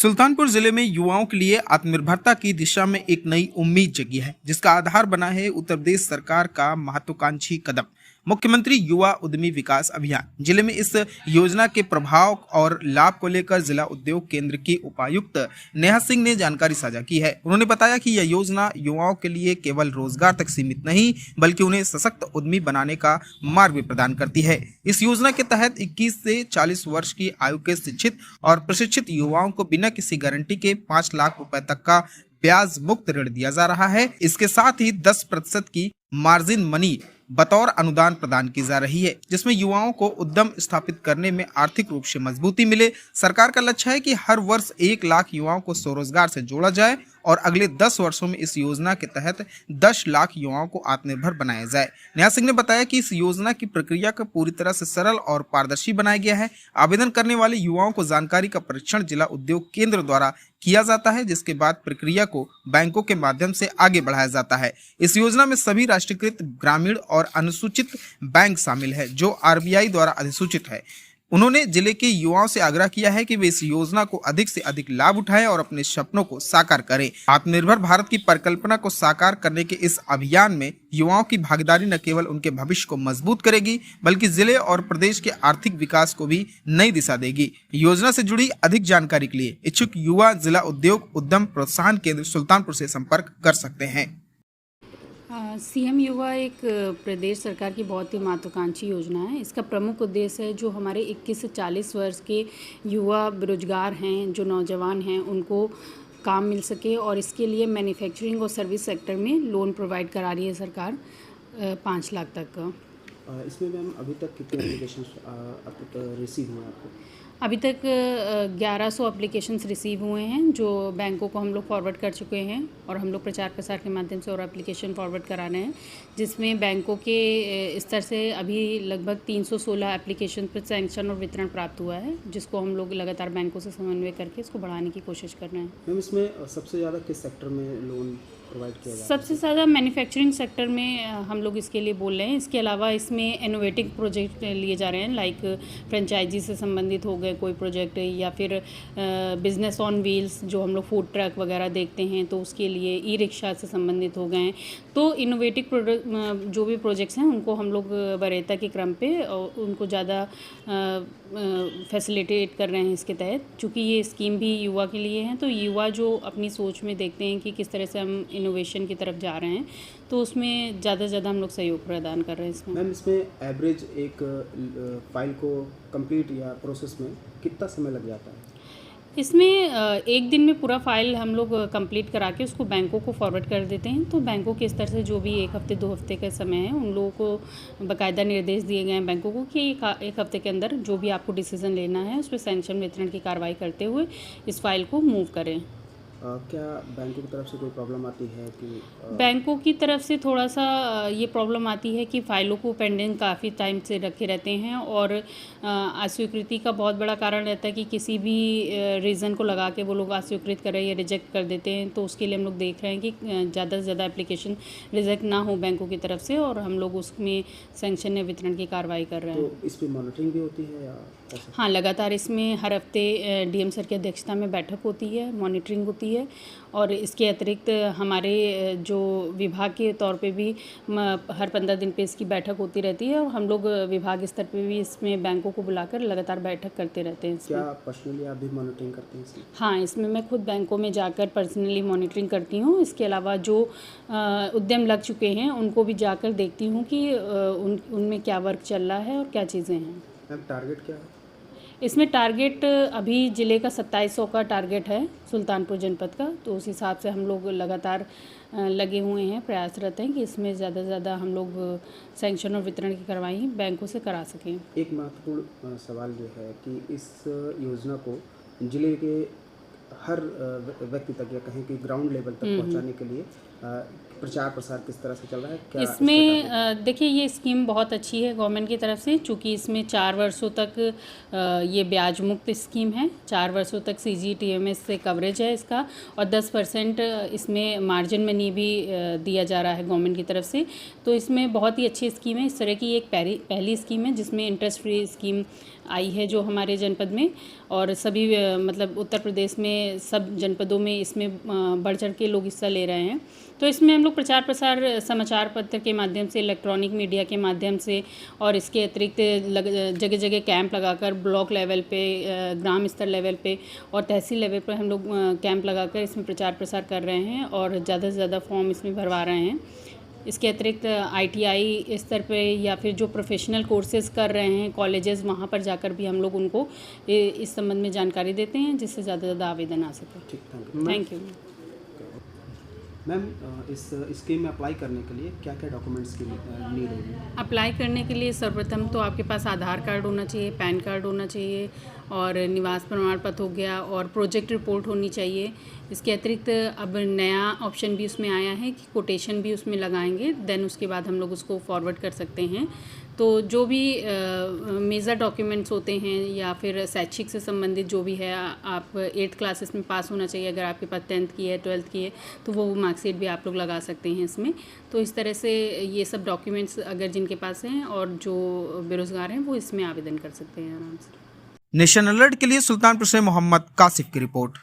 सुल्तानपुर जिले में युवाओं के लिए आत्मनिर्भरता की दिशा में एक नई उम्मीद जगी है, जिसका आधार बना है उत्तर प्रदेश सरकार का महत्वाकांक्षी कदम मुख्यमंत्री युवा उद्यमी विकास अभियान। जिले में इस योजना के प्रभाव और लाभ को लेकर जिला उद्योग केंद्र की उपायुक्त नेहा सिंह ने जानकारी साझा की है। उन्होंने बताया कि यह योजना युवाओं के लिए केवल रोजगार तक सीमित नहीं, बल्कि उन्हें सशक्त उद्यमी बनाने का मार्ग भी प्रदान करती है। इस योजना के तहत 21 से 40 वर्ष की आयु के शिक्षित और प्रशिक्षित युवाओं को बिना किसी गारंटी के 5 लाख रुपए तक का ब्याज मुक्त ऋण दिया जा रहा है। इसके साथ ही 10% की मार्जिन मनी बतौर अनुदान प्रदान की जा रही है, जिसमें युवाओं को उद्यम स्थापित करने में आर्थिक रूप से मजबूती मिले। सरकार का लक्ष्य है कि हर वर्ष 1 लाख युवाओं को स्वरोजगार से जोड़ा जाए और अगले 10 वर्षों में इस योजना के तहत 10 लाख युवाओं को आत्मनिर्भर बनाया जाए। नेहा सिंह ने बताया कि इस योजना की प्रक्रिया को पूरी तरह से सरल और पारदर्शी बनाया गया है। आवेदन करने वाले युवाओं को जानकारी का परीक्षण जिला उद्योग केंद्र द्वारा किया जाता है, जिसके बाद प्रक्रिया को बैंकों के माध्यम से आगे बढ़ाया जाता है। इस योजना में सभी राष्ट्रीयकृत ग्रामीण और अनुसूचित बैंक शामिल है, जो आरबीआई द्वारा अधिसूचित है। उन्होंने जिले के युवाओं से आग्रह किया है कि वे इस योजना को अधिक से अधिक लाभ उठाएं और अपने सपनों को साकार करें। आत्मनिर्भर भारत की परिकल्पना को साकार करने के इस अभियान में युवाओं की भागीदारी न केवल उनके भविष्य को मजबूत करेगी, बल्कि जिले और प्रदेश के आर्थिक विकास को भी नई दिशा देगी। योजना से जुड़ी अधिक जानकारी के लिए इच्छुक युवा जिला उद्योग उद्यम प्रोत्साहन केंद्र सुल्तानपुर से संपर्क कर सकते हैं। सीएम युवा एक प्रदेश सरकार की बहुत ही महत्वाकांक्षी योजना है। इसका प्रमुख उद्देश्य है जो हमारे 21 से 40 वर्ष के युवा बेरोजगार हैं, जो नौजवान हैं, उनको काम मिल सके और इसके लिए मैन्युफैक्चरिंग और सर्विस सेक्टर में लोन प्रोवाइड करा रही है सरकार 5 लाख तक का। इसमें मैम अभी तक कितने एप्लीकेशन अब तक रिसीव हुए आपको? अभी तक 1100 एप्लीकेशंस रिसीव हुए हैं, जो बैंकों को हम लोग फॉरवर्ड कर चुके हैं और हम लोग प्रचार प्रसार के माध्यम से और एप्लीकेशन फॉरवर्ड करा रहे हैं, जिसमें बैंकों के स्तर से अभी लगभग 316 एप्लीकेशन पर सैंक्शन और वितरण प्राप्त हुआ है, जिसको हम लोग लगातार बैंकों से समन्वय करके इसको बढ़ाने की कोशिश कर रहे हैं। मैम इसमें सबसे ज़्यादा किस सेक्टर में लोन प्रोवाइड किया जाता है? सबसे ज़्यादा मैन्युफैक्चरिंग सेक्टर में हम लोग इसके लिए बोल रहे हैं। इसके अलावा इसमें इनोवेटिव प्रोजेक्ट लिए जा रहे हैं, लाइक फ्रेंचाइजी से संबंधित हो गए कोई प्रोजेक्ट, या फिर बिजनेस ऑन व्हील्स जो हम लोग फूड ट्रक वगैरह देखते हैं तो उसके लिए, ई रिक्शा से संबंधित हो गए। तो इनोवेटिव प्रोडक्ट जो भी प्रोजेक्ट्स हैं उनको हम लोग वरीयता के क्रम पे उनको ज़्यादा फैसिलिटेट कर रहे हैं इसके तहत। चूँकि ये स्कीम भी युवा के लिए है, तो युवा जो अपनी सोच में देखते हैं कि किस तरह से हम इनोवेशन की तरफ जा रहे हैं, तो उसमें ज़्यादा से ज़्यादा हम लोग सहयोग प्रदान कर रहे हैं इसमें। मैम इसमें एवरेज एक फाइल को कंप्लीट या प्रोसेस में कितना समय लग जाता है? इसमें एक दिन में पूरा फाइल हम लोग कंप्लीट करा के उसको बैंकों को फॉरवर्ड कर देते हैं। तो बैंकों के स्तर से जो भी 1 हफ्ते 2 हफ्ते का समय है, उन लोगों को बाकायदा निर्देश दिए गए हैं बैंकों को कि एक हफ्ते के अंदर जो भी आपको डिसीजन लेना है उस पर सैंक्शन वितरण की कार्रवाई करते हुए इस फाइल को मूव करें। क्या बैंकों की तरफ से कोई प्रॉब्लम आती है कि बैंकों की तरफ से थोड़ा सा ये प्रॉब्लम आती है कि फ़ाइलों को पेंडिंग काफ़ी टाइम से रखे रहते हैं और अस्वीकृति का बहुत बड़ा कारण रहता है कि किसी भी रीज़न को लगा के वो लोग अस्वीकृत कर रहे हैं या रिजेक्ट कर देते हैं। तो उसके लिए हम लोग देख रहे हैं कि ज़्यादा से ज़्यादा एप्लीकेशन रिजेक्ट ना हो बैंकों की तरफ से, और हम लोग उसमें सैंक्शन या वितरण की कार्रवाई कर रहे हैं। तो इस पर मॉनिटरिंग भी होती है या कैसे? हाँ, लगातार इसमें हर हफ्ते डीएम सर की अध्यक्षता में बैठक होती है, मॉनिटरिंग होती है, और इसके अतिरिक्त हमारे जो विभाग के तौर पे भी हर 15 दिन पे इसकी बैठक होती रहती है, और हम लोग विभाग स्तर पे भी इसमें बैंकों को बुलाकर लगातार बैठक करते रहते हैं। क्या पर्सनली आप भी मॉनिटरिंग करते हैं इसमें? हाँ, इसमें मैं खुद बैंकों में जाकर पर्सनली मॉनिटरिंग करती हूँ। इसके अलावा जो उद्यम लग चुके हैं उनको भी जाकर देखती हूँ कि उनमें क्या वर्क चल रहा है और क्या चीज़ें हैं। मैम टारगेट क्या है इसमें? टारगेट अभी ज़िले का 2700 का टारगेट है सुल्तानपुर जनपद का, तो उस हिसाब से हम लोग लगातार लगे हुए हैं, प्रयासरत हैं कि इसमें ज़्यादा से ज़्यादा हम लोग सैंक्शन और वितरण की कार्रवाई बैंकों से करा सकें। एक महत्वपूर्ण सवाल जो है कि इस योजना को जिले के हर व्यक्ति तक या कहें कि ग्राउंड लेवल तक पहुंचाने के लिए प्रचार प्रसार किस तरह से चल रहा है, क्या इसमें देखिए ये स्कीम बहुत अच्छी है गवर्नमेंट की तरफ से, चूँकि इसमें 4 वर्षों तक ये ब्याज मुक्त स्कीम है। 4 वर्षों तक CGTMS से कवरेज है इसका, और 10% इसमें मार्जिन मनी भी दिया जा रहा है गवर्नमेंट की तरफ से। तो इसमें बहुत ही अच्छी स्कीम है। इस तरह की एक पहली स्कीम है जिसमें इंटरेस्ट फ्री स्कीम आई है जो हमारे जनपद में, और सभी मतलब उत्तर प्रदेश में सब जनपदों में इसमें बढ़ चढ़ के लोग हिस्सा ले रहे हैं। तो इसमें हम लोग प्रचार प्रसार समाचार पत्र के माध्यम से, इलेक्ट्रॉनिक मीडिया के माध्यम से, और इसके अतिरिक्त जगह जगह कैंप लगाकर ब्लॉक लेवल पे, ग्राम स्तर लेवल पे और तहसील लेवल पर हम लोग कैंप लगाकर इसमें प्रचार प्रसार कर रहे हैं और ज़्यादा से ज़्यादा फॉर्म इसमें भरवा रहे हैं। इसके अतिरिक्त ITI स्तर पे या फिर जो प्रोफेशनल कोर्सेज़ कर रहे हैं कॉलेजेस, वहाँ पर जाकर भी हम लोग उनको इस संबंध में जानकारी देते हैं जिससे ज़्यादा से ज़्यादा आवेदन आ सके। ठीक, thank you thank you. Ma'am, इस स्कीम में अप्लाई करने के लिए क्या क्या डॉक्यूमेंट्स की नीड होगी? अप्लाई करने के लिए सर्वप्रथम तो आपके पास आधार कार्ड होना चाहिए, पैन कार्ड होना चाहिए, और निवास प्रमाण पत्र हो गया, और प्रोजेक्ट रिपोर्ट होनी चाहिए। इसके अतिरिक्त अब नया ऑप्शन भी उसमें आया है कि कोटेशन भी उसमें लगाएंगे, देन उसके बाद हम लोग उसको फॉरवर्ड कर सकते हैं। तो जो भी मेजर डॉक्यूमेंट्स होते हैं या फिर शैक्षिक से संबंधित जो भी है, आप 8th क्लासेस में पास होना चाहिए। अगर आपके पास 10th की है, 12th की है, तो वो मार्कशीट भी आप लोग लगा सकते हैं इसमें। तो इस तरह से ये सब डॉक्यूमेंट्स अगर जिनके पास हैं और जो बेरोज़गार हैं वो इसमें आवेदन कर सकते हैं आराम से। नेशन अलर्ट के लिए सुल्तानपुर से मोहम्मद कासिफ की रिपोर्ट।